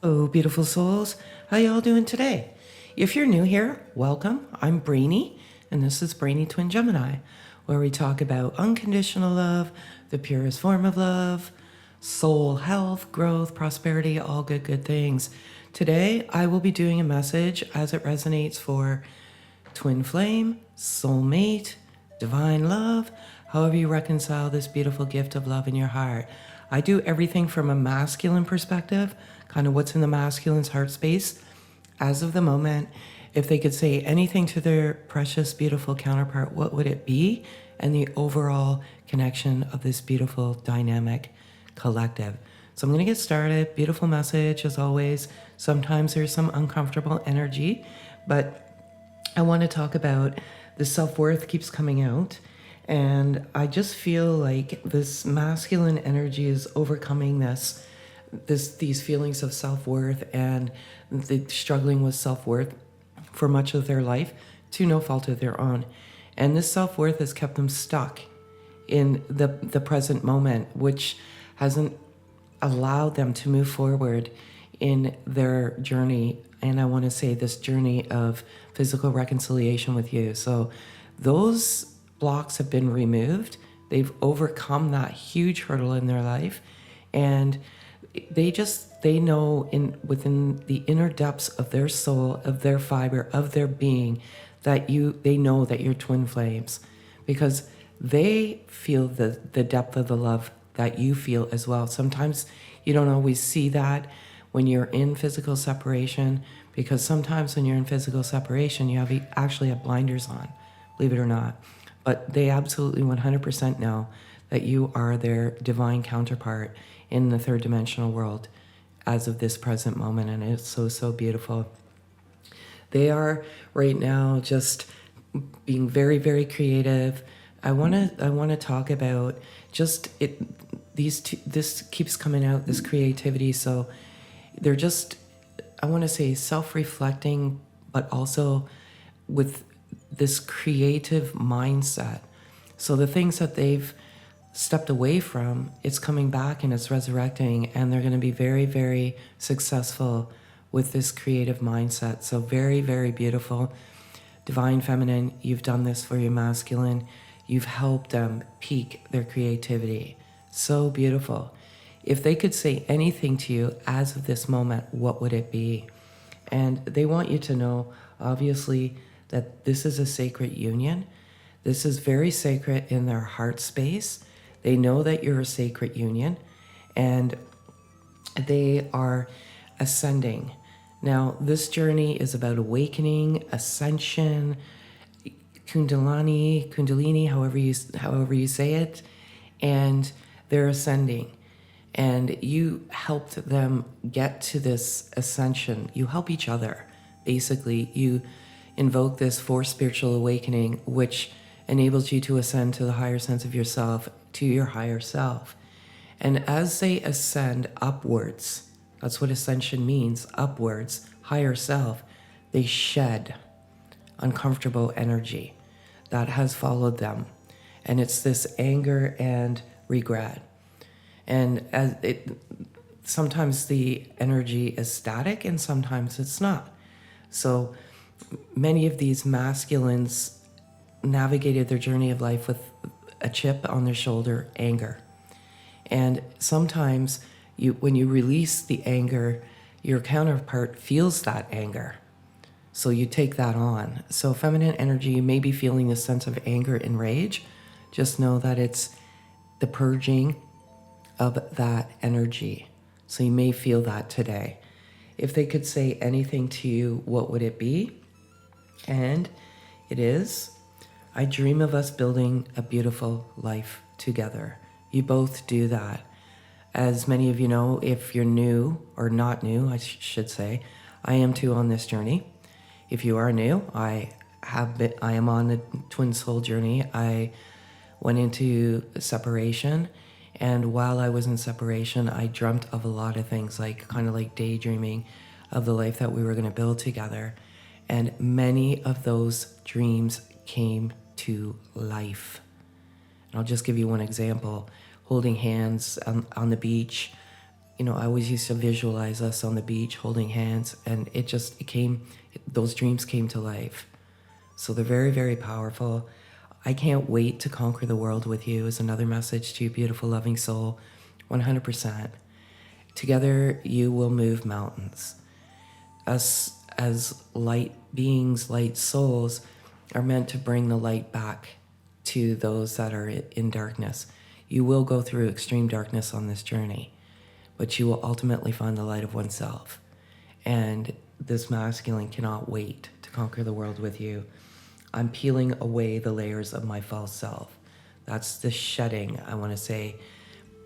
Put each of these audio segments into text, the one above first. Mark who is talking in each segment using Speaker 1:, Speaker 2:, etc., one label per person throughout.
Speaker 1: Oh, beautiful souls. How y'all doing today? If you're new here, welcome. I'm Brainy, and this is Brainy Twin Gemini, where we talk about unconditional love, the purest form of love, soul health, growth, prosperity, all good things. Today, I will be doing a message as it resonates for twin flame, soulmate, divine love, however you reconcile this beautiful gift of love in your heart. I do everything from a masculine perspective, kind of what's in the masculine's heart space as of the moment. If they could say anything to their precious, beautiful counterpart, what would it be? And the overall connection of this beautiful, dynamic collective. So I'm going to get started. Beautiful message, as always. Sometimes there's some uncomfortable energy, but I want to talk about the self-worth keeps coming out. And I just feel like this masculine energy is overcoming these feelings of self-worth and the struggling with self-worth for much of their life to no fault of their own. And this self-worth has kept them stuck in the present moment, which hasn't allowed them to move forward in their journey. And I want to say this journey of physical reconciliation with you. So those blocks have been removed. They've overcome that huge hurdle in their life. And they know within the inner depths of their soul, of their fiber, of their being, that they know that you're twin flames, because they feel the depth of the love that you feel as well. Sometimes you don't always see that when you're in physical separation, because sometimes when you're in physical separation, you actually have blinders on, believe it or not. But they absolutely 100% know that you are their divine counterpart in the third dimensional world as of this present moment, and it's so beautiful. They are right now just being very creative. I want to talk about just it. This keeps coming out, this creativity. So they're just, I want to say, self-reflecting, but also with this creative mindset. So the things that they've stepped away from, it's coming back and it's resurrecting, and they're going to be very successful with this creative mindset. So very beautiful. Divine feminine, you've done this for your masculine. You've helped them peak their creativity. So beautiful. If they could say anything to you as of this moment, what would it be? And they want you to know, obviously, that this is a sacred union. This is very sacred in their heart space. They know that you're a sacred union, and they are ascending. Now, this journey is about awakening, ascension, kundalini, however you say it, and they're ascending. And you helped them get to this ascension. You help each other. Basically, you invoke this forced spiritual awakening, which enables you to ascend to the higher sense of yourself, to your higher self. And as they ascend upwards, that's what ascension means, upwards, higher self, they shed uncomfortable energy that has followed them. And it's this anger and regret. And sometimes the energy is static and sometimes it's not. So many of these masculines navigated their journey of life with a chip on their shoulder, anger. And sometimes when you release the anger, your counterpart feels that anger. So you take that on. So feminine energy, you may be feeling a sense of anger and rage. Just know that it's the purging of that energy. So you may feel that today. If they could say anything to you, what would it be? And it is, I dream of us building a beautiful life together. You both do that. As many of you know, if you're new or not new, I should say, I am too on this journey. If you are new, I am on the twin soul journey. I went into separation, and while I was in separation, I dreamt of a lot of things, kind of like daydreaming of the life that we were going to build together. And many of those dreams came to life. And I'll just give you one example. Holding hands on the beach, I always used to visualize us on the beach holding hands, and those dreams came to life. So they're very, very powerful. I can't wait to conquer the world with you is another message to you, beautiful, loving soul. 100%. Together, you will move mountains. Us as light beings, light souls, are meant to bring the light back to those that are in darkness. You will go through extreme darkness on this journey, but you will ultimately find the light of oneself. And this masculine cannot wait to conquer the world with you. I'm peeling away the layers of my false self. That's the shedding, I want to say,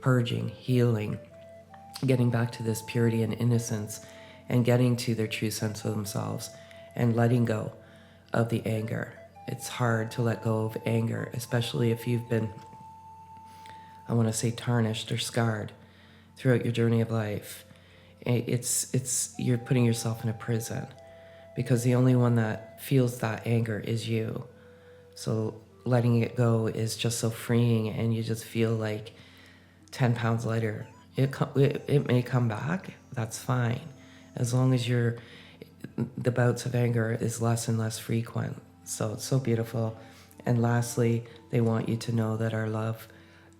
Speaker 1: purging, healing, getting back to this purity and innocence, and getting to their true sense of themselves, and letting go of the anger. It's hard to let go of anger, especially if you've been, I want to say, tarnished or scarred throughout your journey of life. You're putting yourself in a prison, because the only one that feels that anger is you. So letting it go is just so freeing, and you just feel like 10 pounds lighter. It may come back, that's fine, as long as the bouts of anger is less and less frequent. So it's so beautiful. And lastly, they want you to know that our love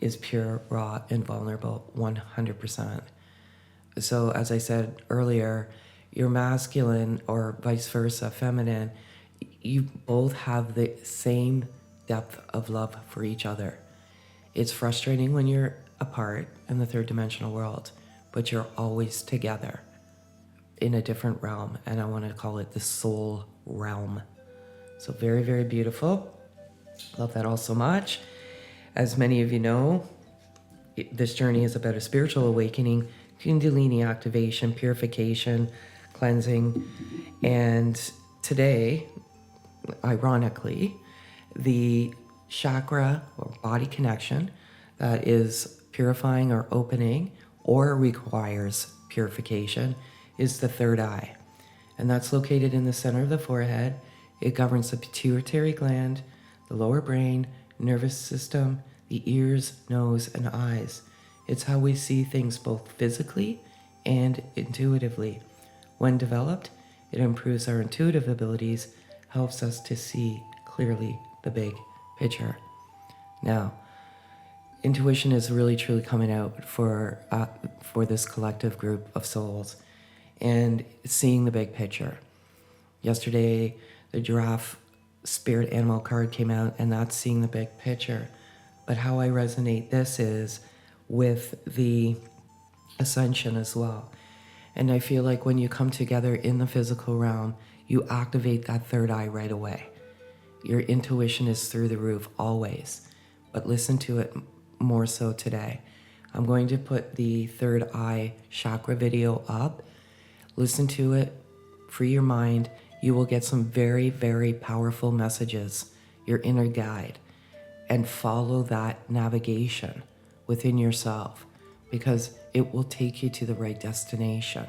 Speaker 1: is pure, raw, and vulnerable, 100%. So as I said earlier, you're masculine, or vice versa, feminine. You both have the same depth of love for each other. It's frustrating when you're apart in the third dimensional world, but you're always together in a different realm, and I want to call it the soul realm. So very, very beautiful. Love that all so much. As many of you know, this journey is about a spiritual awakening, Kundalini activation, purification, cleansing, and today, ironically, the chakra or body connection that is purifying or opening or requires purification is the third eye. And that's located in the center of the forehead. It governs the pituitary gland, the lower brain, nervous system, the ears, nose, and eyes. It's how we see things both physically and intuitively. When developed, it improves our intuitive abilities, helps us to see clearly the big picture. Now, intuition is really truly coming out for this collective group of souls, and seeing the big picture. Yesterday, the giraffe spirit animal card came out, and that's seeing the big picture. But how I resonate this is with the ascension as well. And I feel like when you come together in the physical realm, you activate that third eye right away. Your intuition is through the roof always, but listen to it more so today. I'm going to put the third eye chakra video up. Listen to it, free your mind. You will get some very, very powerful messages, your inner guide, and follow that navigation within yourself, because it will take you to the right destination.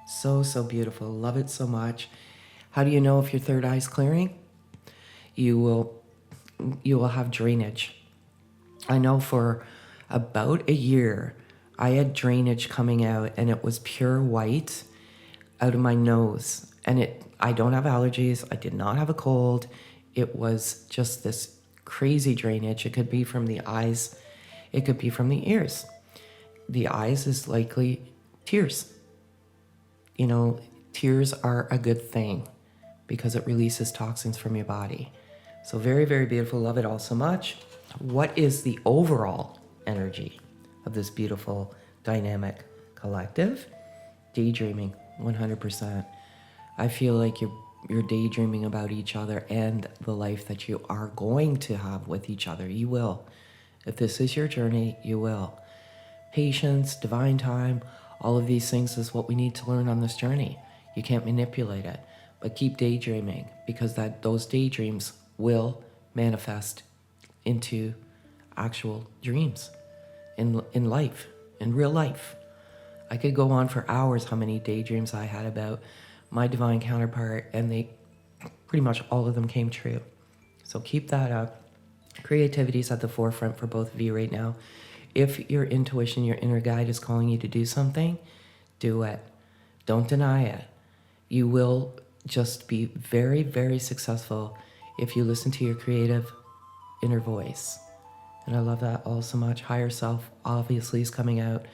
Speaker 1: So, so beautiful. Love it so much. How do you know if your third eye is clearing? You will have drainage. I know for about a year, I had drainage coming out, and it was pure white out of my nose. And I don't have allergies. I did not have a cold. It was just this crazy drainage. It could be from the eyes. It could be from the ears. The eyes is likely tears. Tears are a good thing because it releases toxins from your body. So very, very beautiful. Love it all so much. What is the overall energy of this beautiful, dynamic collective? Daydreaming, 100%. I feel like you're daydreaming about each other and the life that you are going to have with each other. You will. If this is your journey, you will. Patience, divine time, all of these things is what we need to learn on this journey. You can't manipulate it, but keep daydreaming, because those daydreams will manifest into actual dreams in life, in real life. I could go on for hours how many daydreams I had about my divine counterpart, and pretty much all of them came true. So keep that up. Creativity is at the forefront for both of you right now. If your intuition, your inner guide is calling you to do something, do it. Don't deny it. You will just be very, very successful if you listen to your creative inner voice. And I love that all so much. Higher self obviously is coming out.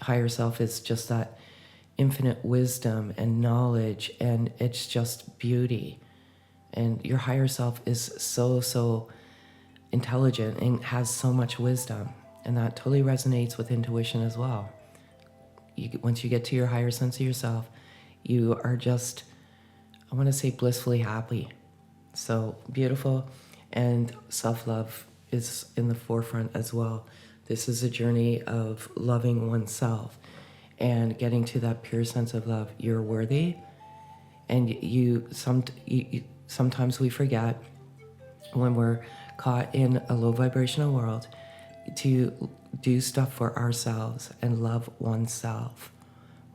Speaker 1: Higher self is just that infinite wisdom and knowledge, and it's just beauty. And your higher self is so, so intelligent and has so much wisdom. And that totally resonates with intuition as well. Once you get to your higher sense of yourself, you are just, I want to say, blissfully happy. So beautiful. And self-love is in the forefront as well. This is a journey of loving oneself and getting to that pure sense of love. You're worthy. And sometimes we forget when we're caught in a low vibrational world to do stuff for ourselves and love oneself.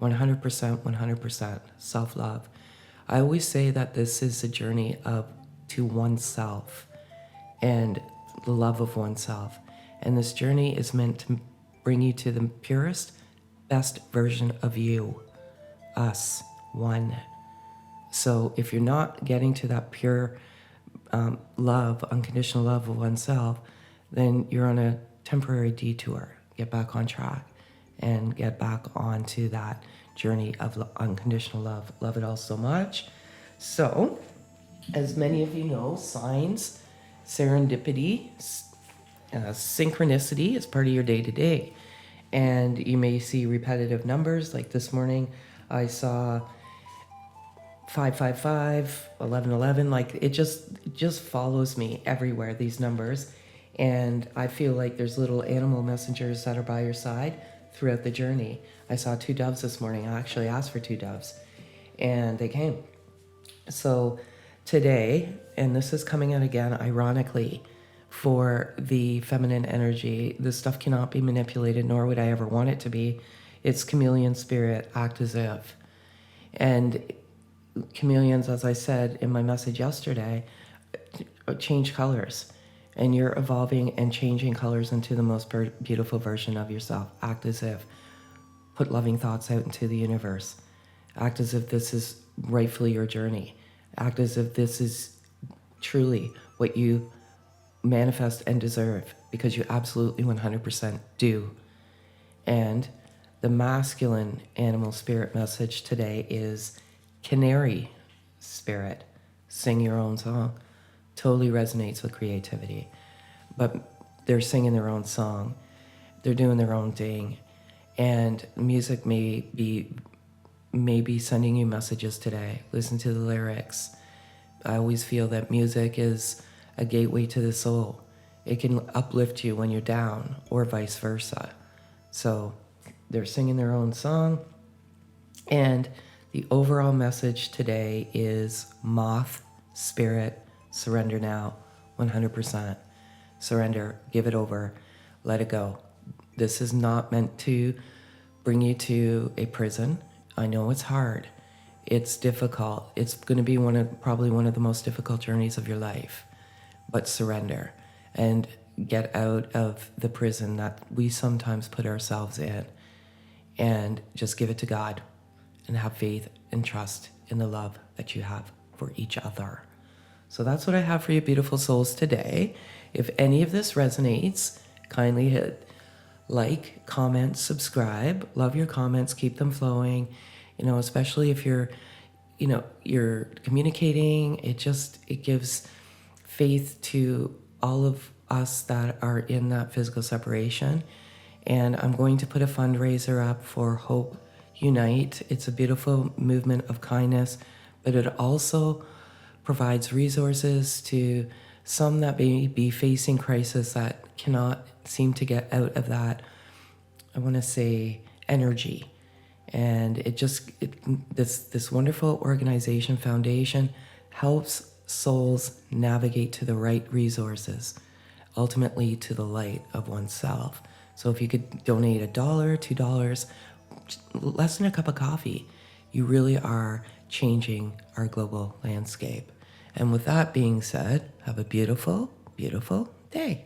Speaker 1: 100% self-love. I always say that this is a journey to oneself and the love of oneself. And this journey is meant to bring you to the purest, best version of you, us, one. So if you're not getting to that pure love, unconditional love of oneself, then you're on a temporary detour. Get back on track and get back onto that journey of unconditional love. Love it all so much. So, as many of you know, signs, serendipity, synchronicity is part of your day-to-day. And you may see repetitive numbers. Like this morning, I saw 555, 1111. Like it just follows me everywhere, these numbers. And I feel like there's little animal messengers that are by your side throughout the journey. I saw 2 doves this morning. I actually asked for 2 doves and they came. So today, and this is coming out again, ironically, for the feminine energy, this stuff cannot be manipulated, nor would I ever want it to be. It's chameleon spirit, act as if. And chameleons, as I said in my message yesterday, change colors. And you're evolving and changing colors into the most beautiful version of yourself. Act as if. Put loving thoughts out into the universe. Act as if this is rightfully your journey. Act as if this is truly what you manifest and deserve, because you absolutely 100% do. And the masculine animal spirit message today is canary spirit. Sing your own song. Totally resonates with creativity. But they're singing their own song. They're doing their own thing. And music may be sending you messages today. Listen to the lyrics. I always feel that music is a gateway to the soul. It can uplift you when you're down, or vice versa. So they're singing their own song. And the overall message today is moth spirit. Surrender now, 100%. Surrender, give it over, let it go. This is not meant to bring you to a prison. I know it's hard. It's difficult. It's going to be probably one of the most difficult journeys of your life. But surrender and get out of the prison that we sometimes put ourselves in, and just give it to God and have faith and trust in the love that you have for each other. So that's what I have for you, beautiful souls, today. If any of this resonates, kindly hit like, comment, subscribe. Love your comments. Keep them flowing. Especially if you're communicating. It gives faith to all of us that are in that physical separation. And I'm going to put a fundraiser up for Hope Unite. It's a beautiful movement of kindness, but it also provides resources to some that may be facing crisis that cannot seem to get out of that, I want to say, energy. And this wonderful organization, foundation, helps souls navigate to the right resources, ultimately to the light of oneself. So if you could donate $1, $2, less than a cup of coffee, you really are changing our global landscape. And with that being said, have a beautiful, beautiful day.